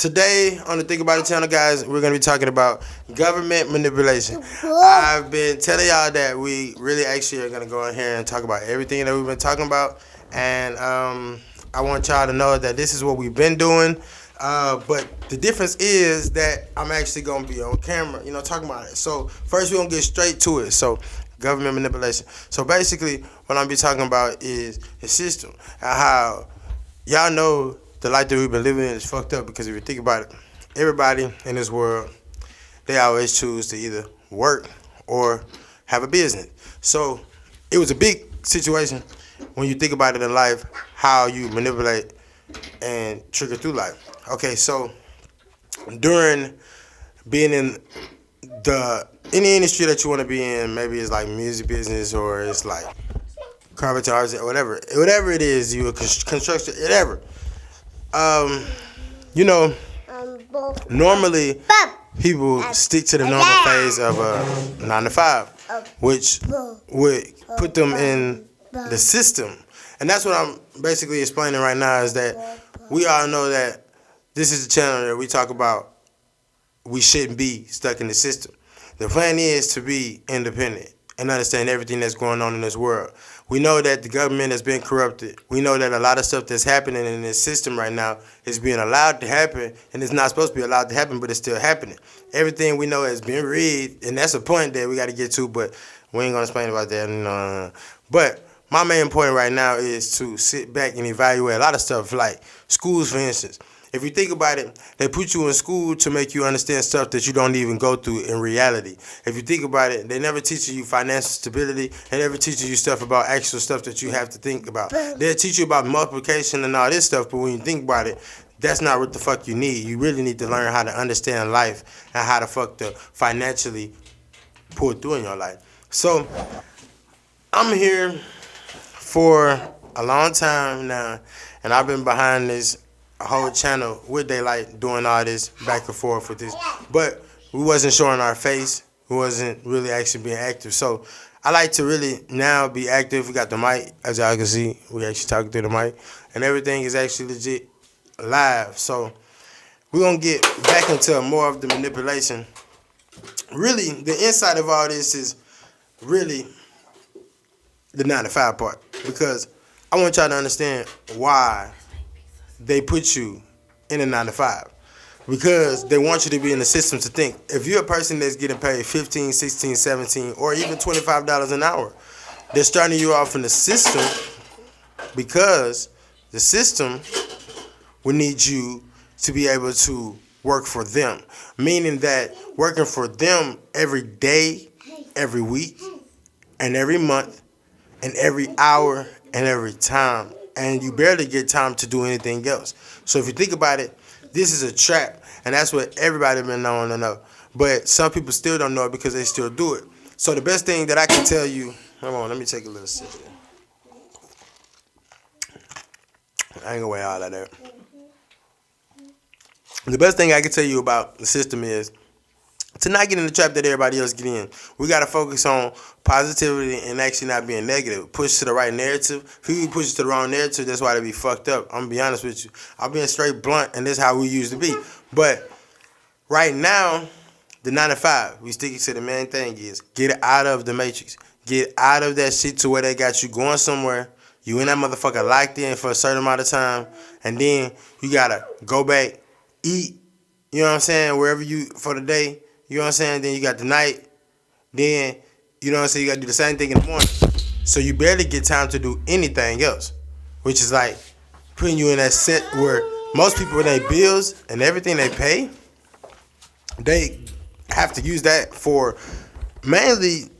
Today on the Think About It channel, guys, we're going to be talking about government manipulation. I've been telling y'all that we really actually are going to go in here and talk about everything that we've been talking about. And I want y'all to know that this is what we've been doing. But the difference is that I'm actually going to be on camera, talking about it. So first we're going to get straight to it. So government manipulation. So basically what I'm going to be talking about is the system and how y'all know the life that we've been living in is fucked up, because if you think about it, everybody in this world, they always choose to either work or have a business. So it was a big situation when you think about it in life, how you manipulate and trigger through life. Okay, so during being in any industry that you want to be in, maybe it's like music business or it's like carpenter arts or whatever it is, you a construction, whatever. Normally people stick to the normal phase of a 9 to 5, which would put them in the system. And that's what I'm basically explaining right now, is that we all know that this is the channel that we talk about we shouldn't be stuck in the system. The plan is to be independent and understand everything that's going on in this world. We know that the government has been corrupted. We know that a lot of stuff that's happening in this system right now is being allowed to happen, and it's not supposed to be allowed to happen, but it's still happening. Everything we know has been rigged, and that's a point that we got to get to, but we ain't going to explain about that. But my main point right now is to sit back and evaluate a lot of stuff, like schools, for instance. If you think about it, they put you in school to make you understand stuff that you don't even go through in reality. If you think about it, they never teach you financial stability. They never teach you stuff about actual stuff that you have to think about. They'll teach you about multiplication and all this stuff, but when you think about it, that's not what the fuck you need. You really need to learn how to understand life and how to fuck to financially pull through in your life. So I'm here for a long time now, and I've been behind this whole channel with Daylight doing all this back and forth with this, but we wasn't showing our face. We wasn't really actually being active. So I like to really now be active. We got the mic, as y'all can see. We actually talking through the mic, and everything is actually legit live. So we're gonna get back into more of the manipulation. Really, the inside of all this is really the 9 to 5 part, because I want y'all to understand why they put you in a 9 to 5, because they want you to be in the system to think. If you're a person that's getting paid 15, 16, 17, or even $25 an hour, they're starting you off in the system because the system will need you to be able to work for them, meaning that working for them every day, every week, and every month, and every hour, and every time. And you barely get time to do anything else. So if you think about it, this is a trap, and that's what everybody been knowing to know. But some people still don't know it because they still do it. So the best thing that I can tell you, hold on, let me take a little sip here. I ain't gonna weigh all of that. The best thing I can tell you about the system is to not get in the trap that everybody else get in. We got to focus on positivity and actually not being negative. Push to the right narrative. People push to the wrong narrative, that's why they be fucked up. I'm going to be honest with you. I'm being straight blunt, and this is how we used to be. But right now, the 9 to 5, we sticking to the main thing is get out of the matrix. Get out of that shit to where they got you going somewhere. You in that motherfucker locked in for a certain amount of time, and then you got to go back, eat, you know what I'm saying, wherever you, for the day. You know what I'm saying? Then you got the night. Then, you know what I'm saying, you got to do the same thing in the morning. So you barely get time to do anything else, which is like putting you in that set where most people, with their bills and everything they pay, they have to use that for mainly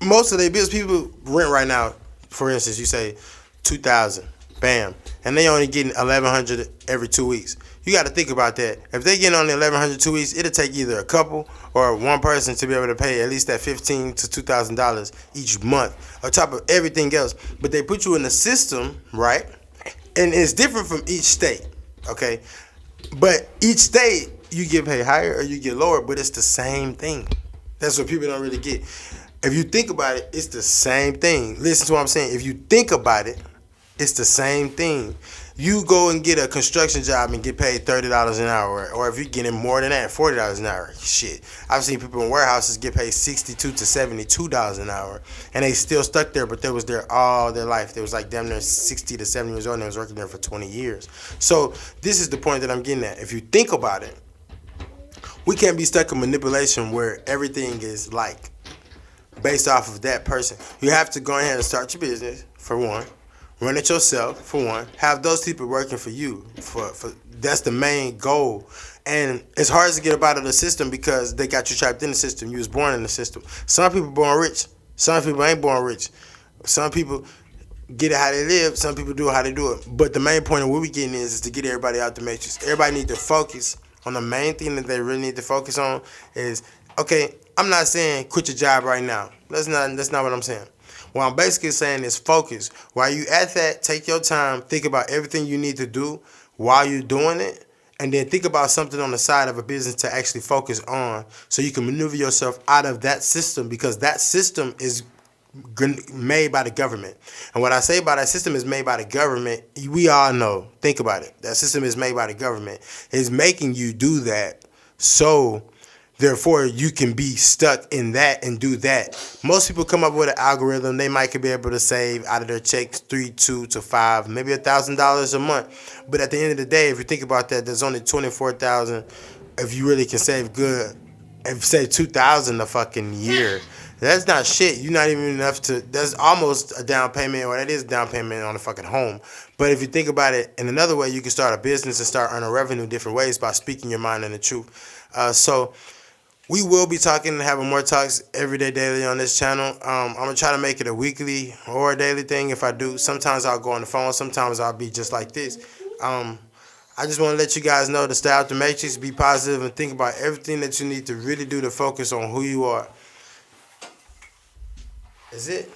most of their bills. People rent right now, for instance, you say $2,000, bam, and they only getting $1,100 every 2 weeks. You got to think about that. If they get only $1,100 2 weeks, it'll take either a couple or one person to be able to pay at least that $1,500 to $2,000 each month, on top of everything else. But they put you in the system, right? And it's different from each state, okay? But each state, you get paid higher or you get lower, but it's the same thing. That's what people don't really get. If you think about it, it's the same thing. Listen to what I'm saying. If you think about it, it's the same thing. You go and get a construction job and get paid $30 an hour, or if you're getting more than that, $40 an hour. Shit, I've seen people in warehouses get paid $62 to $72 an hour, and they still stuck there, but they was there all their life. They was like damn near 60 to 70 years old, and they was working there for 20 years. So this is the point that I'm getting at. If you think about it, we can't be stuck in manipulation where everything is like based off of that person. You have to go ahead and start your business for one. Run it yourself for one. Have those people working for you. For that's the main goal. And it's hard to get up out of the system because they got you trapped in the system. You was born in the system. Some people born rich. Some people ain't born rich. Some people get it how they live. Some people do it how they do it. But the main point of what we getting is to get everybody out the matrix. Everybody need to focus on the main thing that they really need to focus on is, okay, I'm not saying quit your job right now. That's not what I'm saying. What I'm basically saying is focus. While you at that, take your time, think about everything you need to do while you're doing it, and then think about something on the side of a business to actually focus on so you can maneuver yourself out of that system, because that system is made by the government. And what I say by that system is made by the government, we all know. Think about it. That system is made by the government. It's making you do that, so therefore you can be stuck in that and do that. Most people come up with an algorithm. They might be able to save out of their checks $3, $2 to $5, maybe $1,000 a month. But at the end of the day, if you think about that, there's only 24,000. If you really can save good, if you save 2,000 a fucking year, that's not shit. You're not even enough to. That's almost a down payment, or that is a down payment on a fucking home. But if you think about it in another way, you can start a business and start earning revenue different ways by speaking your mind and the truth. So we will be talking and having more talks every day, daily on this channel. I'm going to try to make it a weekly or a daily thing if I do. Sometimes I'll go on the phone. Sometimes I'll be just like this. I just want to let you guys know to stay out the matrix, be positive, and think about everything that you need to really do to focus on who you are. Is it?